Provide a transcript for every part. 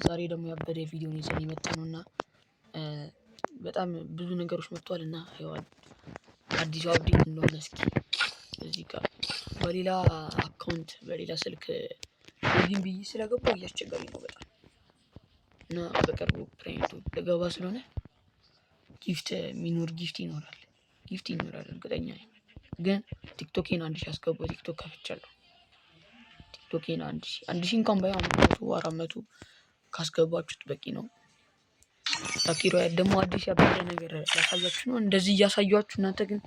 ዛሬ ደግሞ ያበደ ቪዲዮን ይዘን የመጣነውና በጣም ብዙ ነገሮች መጥቷልና ይዋል አዲሱ አፕዴት እንደሆነ እስኪ እዚህ ጋር በሌላ አካውንት በሌላ ስልክ ሎጊን ብዬ ስለገባው እያስቸገረኝ ነው በጣም እና በቅርቡ ፕራይቬቱ ልገባ ስለሆነ ጊፍት ይኖራል እርግጠኛ ነኝ። ግን ቲክቶኬን 1000 አስገባው ቲክቶክ ከፍቻለሁ። ቲክቶኬን 1000 እንኳን ባይሆን 400 ካስገባችሁት በቂ ነው። ታኪሮ ደግሞ አዲስ ያበደ ነገር ያሳያችሁ ነው። እንደዚህ እያሳያችሁ እናንተ ግን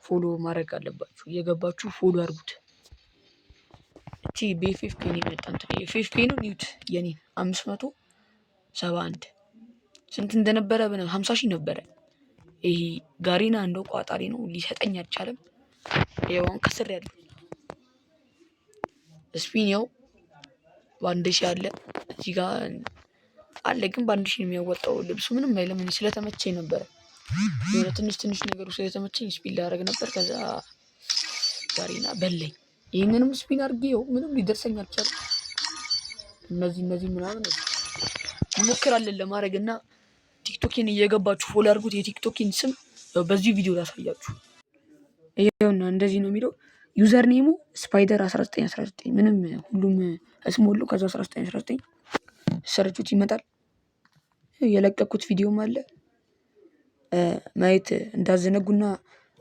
ፎሎ ማድረግ አለባችሁ። እየገባችሁ ፎሎ አድርጉት። እቺ በኤፍኤፍኬ ነው የመጣንት ኤፍኤፍኬ ነው ኒውት የኔ 571 ስንት እንደነበረ 50,000 ነበረ። ይሄ ጋሪና እንደው ቋጣሪ ነው ሊሰጠኝ አልቻለም። ይሄውን ከስር ያለው ስፒን ያው በ1000 አለ እዚህ ጋር አለ ግን በ1000 ነው የሚያወጣው። ልብሱ ምንም አይልም። እኔ ስለተመቸኝ ነበር የሆነ ትንሽ ነገሩ ስለተመቸኝ ስፒን ላደርግ ነበር። ከዛ ጋሪና በለኝ። ይሄንንም ስፒን አድርጌው ምንም ሊደርሰኝ አልቻለም። እነዚህ ምናምን እንሞክራለን ለማድረግና ቲክቶኬን እየገባችሁ ፎሎ አድርጉት። የቲክቶኬን ስም ያው በዚህ ቪዲዮ ላሳያችሁ። ይሄውና እንደዚህ ነው የሚለው ዩዘር ኔሙ ስፓይደር 1919 ምንም ሁሉም ስሞል ከዛ 1919 ሰርቹት ይመጣል። የለቀኩት ቪዲዮም አለ ማየት እንዳዘነጉና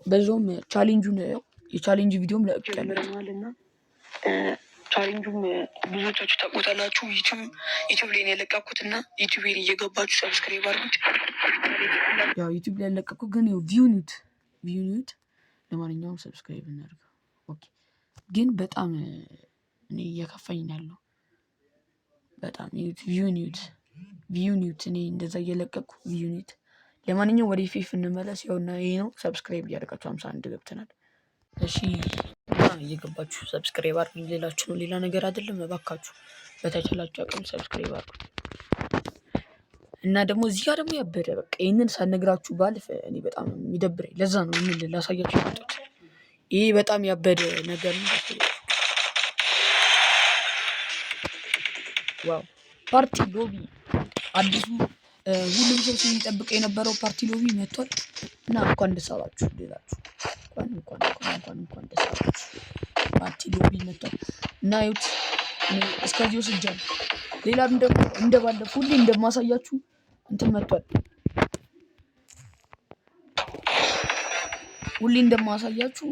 በዛውም ቻሌንጁን የቻሌንጅ ቪዲዮም ለቀቀናልና ቻሌንጁም ብዙዎቻችሁ ታውቁታላችሁ። ዩቲዩብ ላይ ነው የለቀኩትና ዩቲዩብን እየገባችሁ ሰብስክራይብ አድርጉት። ያው ዩቲዩብ ላይ ለቀኩት ግን ያው ቪው ኒውት ለማንኛውም ሰብስክራይብ እናድርገው። ኦኬ ግን በጣም እኔ እየከፋኝ ያለው በጣም ቪው ኒውት እኔ እንደዛ እየለቀኩ ቪው ኒውት። ለማንኛውም ወደ ፌፍ እንመለስ። ያውና ይሄ ነው ሰብስክራይብ እያደረጋችሁ 51 ገብተናል። እሺ እየገባችሁ ሰብስክራይብ አድርጉ ሌላችሁ ነው ሌላ ነገር አይደለም። እባካችሁ በተቻላችሁ አቅም ሰብስክራይብ አድርጉ። እና ደግሞ እዚህ ጋር ደግሞ ያበደ በቃ ይሄንን ሳነግራችሁ ባልፍ እኔ በጣም የሚደብረኝ ለዛ ነው ምን ላሳያችሁ የመጣሁት። ይሄ በጣም ያበደ ነገር ነው። ዋው ፓርቲ ሎቢ አዲሱ ሁሉም ሰው ሲጠብቅ የነበረው ፓርቲ ሎቢ መጥቷል እና እንኳን ደስ አላችሁ ሌላችሁ እንኳን ደስ አላችሁ። ፓርቲ ሎቢ መጥቷል እና ይሁት እስከዚህ ወስጃለሁ። ሌላም ደግሞ እንደባለፈው ሁሌ እንደማሳያችሁ እንትን መጥቷል። ሁሌ እንደማሳያችሁ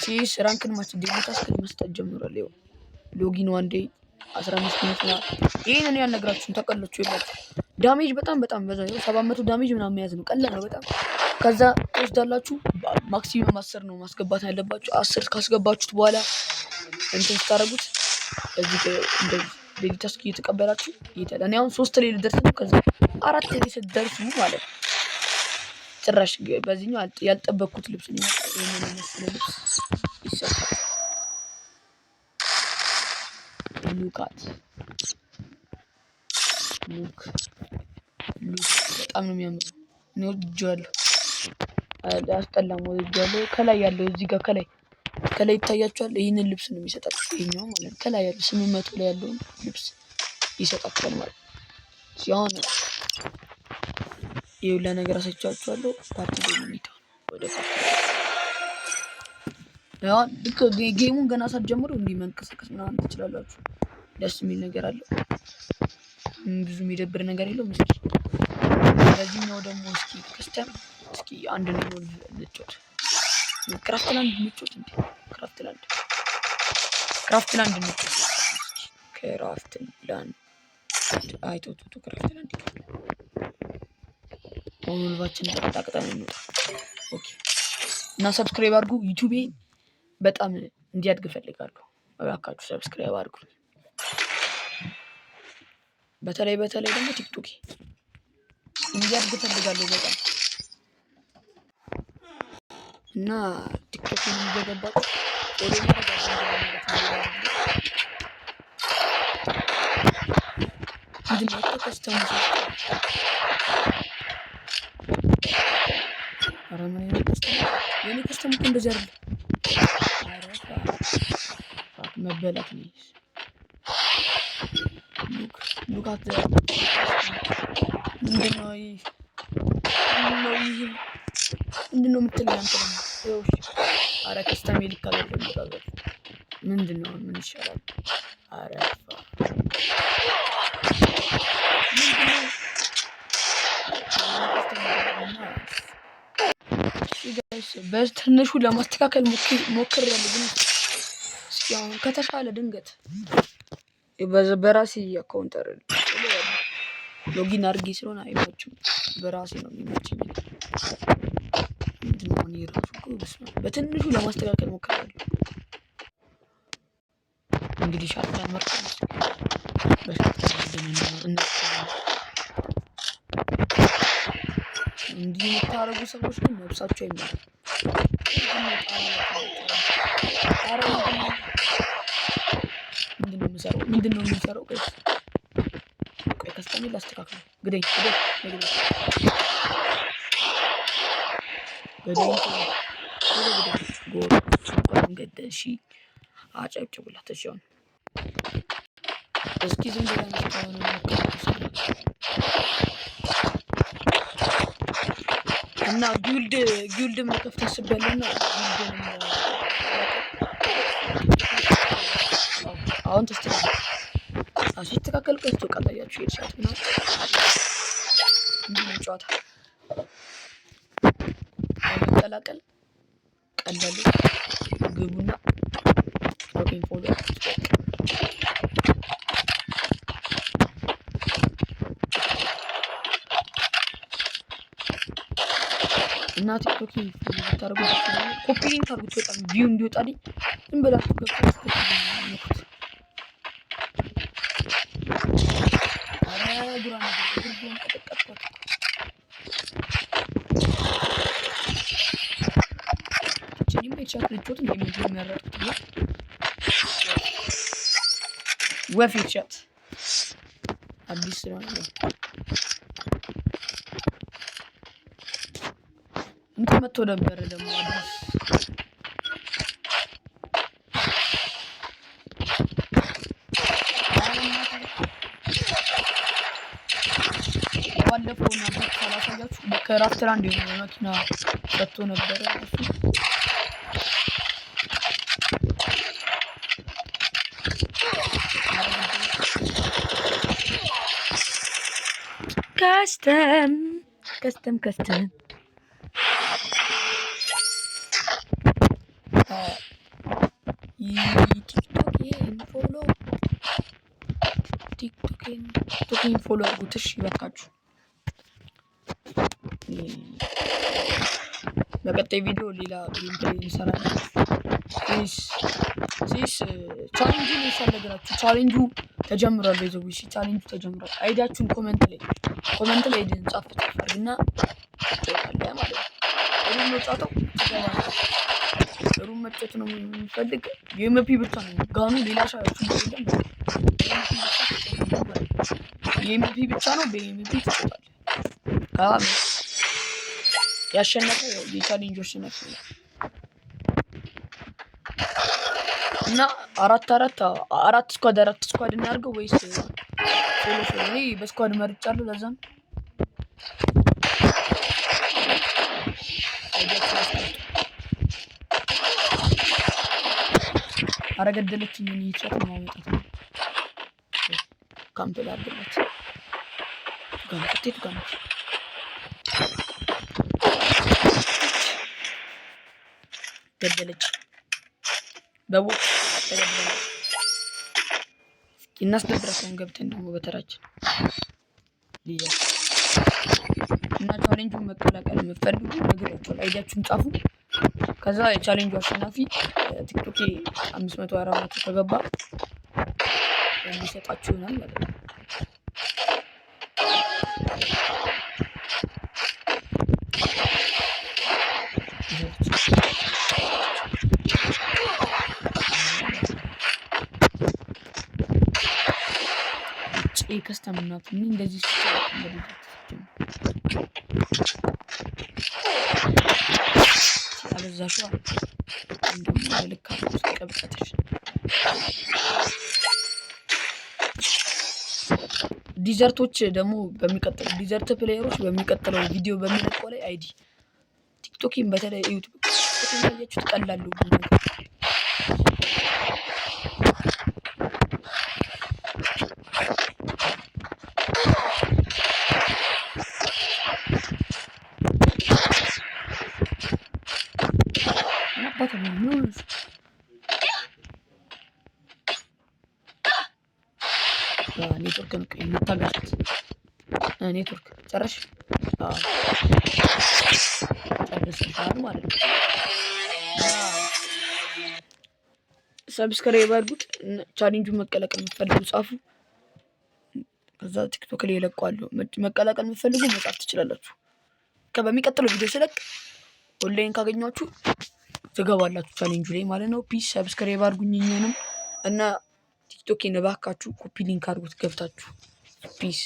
ሲስ ራንክን ማች ዲጂታል ታስክ መስጠት ጀምሯል። ይኸው ሎጊን ዋን ዴይ 15 ሚኒት ነው። ይሄንን ያልነግራችሁን ተቀለችሁ ይላችሁ ዳሜጅ በጣም በዛ ነው። 700 ዳሜጅ ምናምን መያዝ ነው። ቀላል ነው በጣም። ከዛ ትወስዳላችሁ። ማክሲመም 10 ነው ማስገባት ያለባችሁ። 10 ካስገባችሁት በኋላ እንትን ስታረጉት እዚህ እንደዚህ ዴሊ ታስክ እየተቀበላችሁ ይሄዳል። እኔ አሁን 3 ላይ ልደርስ ነው። ከዛ 4 ላይ ስትደርሱ ማለት ጭራሽ በዚህኛው ያልጠበቅኩት ልብስ ነው የሚመጣው። የምን ልብስ ይሰጣል? ሉክ በጣም ነው የሚያምረው። እኔ ወድጄዋለሁ። አያስጠላም። ወድጄዋለሁ። ከላይ ያለው እዚህ ጋር ከላይ ይታያችኋል። ይሄንን ልብስ ነው የሚሰጣችሁ። ይሄኛው ማለት ከላይ ያለው 800 ላይ ያለው ልብስ ይሰጣችኋል ማለት ነው። ሲሆን ይኸውላ ነገር አሰጫችኋለሁ። ፓርቲ ዶሚኒታ ወደ ፓርቲ ያው ልክ ጌሙን ገና ሳትጀምሩ እንዲህ መንቀሳቀስ ምናምን ትችላላችሁ። ደስ የሚል ነገር አለው። ብዙ የሚደብር ነገር የለውም። እስኪ ለዚህኛው ደግሞ እስኪ አንድ ነው ልጮት ክራፍትላንድ ልጮት እንዴ ክራፍትላንድ ልጮት ክራፍትላንድ አይቶቱ ክራፍትላንድ ኦንላይን ተጣጣቀጣን ነው። ኦኬ እና ሰብስክራይብ አድርጉ። ዩቲዩብ በጣም እንዲያድግ ፈልጋለሁ። እባካችሁ ሰብስክራይብ አድርጉ። በተለይ ደግሞ ቲክቶክ እንዲያድግ ፈልጋለሁ በጣም እና ቲክቶክ እየገባችሁ ወደ ከስተመር እንደዚህ አይደለም መበላት ነው። ሉካት ምንድነው የምትለኝ አንተ ደግሞ? ኧረ ከስተሜ ልክ አይደለም ብራዘር። ምንድነው ምን ይሻላል? ኧረ በትንሹ ለማስተካከል ሞክሬያለሁ ግን እስኪ አሁን ከተሻለ ድንገት በራሴ አካውንት ሎጊን አድርጌ ስለሆነ አይመችም። በራሴ ነው የሚመችኝ። ምንድነው እኔ ራሱ በትንሹ ለማስተካከል ሞክሬያለሁ። እንግዲህ ሻርታን መርጠን እንዲህ የምታደርጉ ሰዎች ግን ነብሳቸው አይማርም። ምንድነው የምንሰራው? ቆይ ከስተሜ ላስተካክለው። ግደኝ ገደልሽ። አጨብጭቡላት። እሺ አሁን እስኪ ዝም ብለን እና ጊልድ መከፍት አስቤያለሁና አሁን ሲስተካከል ቀስቶ ቀላያችሁ ሄድሻት ነው እንዴ ጨዋታ ለመቀላቀል ቀላሉ ግቡና ሎጊን ፎሎ እና ቲክቶክ ታርጉ ኮፒ ሊንክ አድርጉት። በጣም ቪው እንዲወጣልኝ ዝም ብላችሁ ገብታችሁ ቻክሪቾት እንደሚያረጡት ወፊት ቻት አዲስ ስለሆነ እንትን መጥቶ ነበር ደግሞ አዲስ ባለፈው ነበር ካላሳያችሁ በከራፍተር አንድ የሆነ መኪና ሰጥቶ ነበር እሱ ከስተም ቲክቶኬን ፎሎ አድርጉት። እሺ ይበቃችሁ። በቀጣይ ቪዲዮ ሌላ ጌምፕሌይ እንሰራለን። ዚስ ቻሌንጁን የፈለጋችሁ ቻሌንጁ ተጀምሯል። በዛው እሺ ቻሌንጁ ተጀምሯል። አይዲያችሁን ኮሜንት ላይ አይዲን ጻፉ እና ተጠቃለ ማለት ነው። ሩም መጫወት ሩም መጫወት ነው የምፈልግ የኤምፒ ብቻ ነው ጋኑ ሌላ ሻዮች ይደለም የኤምፒ ብቻ ነው። በኤምፒ ተጫወታል ያሸነፈ የቻሌንጆች አሸነፈ እና አራት ስኳድ እናድርገው ወይስ ሶሎ? እኔ በስኳድ መርጫለሁ። ለዛም አረገደለችኝ ምን ይቻት ነው ማለት ነው። ካምፕል አድርገለት ጋር ገደለች በቦክስ ተገደለ። እናስደብራቸውን ገብተን ደግሞ በተራችን እና ቻሌንጁን መቀላቀል የምትፈልጉ ነገራቸው አይዲያችሁን ጻፉ። ከዛ የቻሌንጁ አሸናፊ ቲክቶክ 540 ከገባ የሚሰጣችሁ ይሆናል ማለት ነው። ከስተምናት ምን እንደዚህ አበዛሽው እንደውም ልክ አጥብቀሽ ዲዘርቶች ደግሞ በሚቀጥለው ዲዘርት ፕሌየሮች በሚቀጥለው ቪዲዮ በሚለቀው ላይ አይዲ ቲክቶክን በተለይ ዩቲዩብ ያያችሁት ቀላል ነው። ኔትወርክ ነው የምታገሱት። ኔትወርክ ጨረሽ ጨርሰሻል ማለት ነው። ሰብስክራይብ አድርጉት። ቻሌንጁን መቀላቀል የምትፈልጉ ጻፉ። ከዛ ቲክቶክ ላይ እለቀዋለሁ። መቀላቀል የምትፈልጉ መጻፍ ትችላላችሁ። በሚቀጥለው ቪዲዮ ስለቅ ኦንላይን ካገኛችሁ ትገባላችሁ ቻሌንጁ ላይ ማለት ነው። ፒስ ሰብስክራይብ አድርጉኝ እኛንም እና ቲክቶክ እባካችሁ ኮፒ ሊንክ አድርጉት ገብታችሁ ፒስ